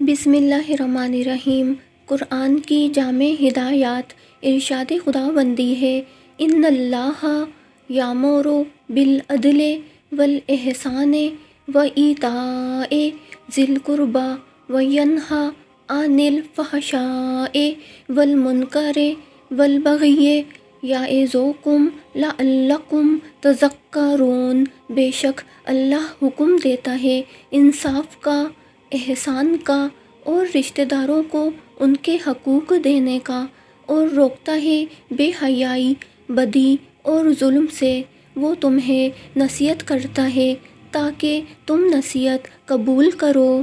بسم اللہ الرحمن الرحیم۔ قرآن کی جامع ہدایات۔ ارشاد خداوندی ہے، ان اللہ یامر بالعدل والاحسان وایتاء ذی القربی وینہی عن الفحشاء والمنکر والبغی یعظکم لعلکم تذکرون۔ بے شک اللہ حکم دیتا ہے انصاف کا، احسان کا اور رشتہ داروں کو ان کے حقوق دینے کا، اور روکتا ہے بے حیائی، بدی اور ظلم سے۔ وہ تمہیں نصیحت کرتا ہے تاکہ تم نصیحت قبول کرو۔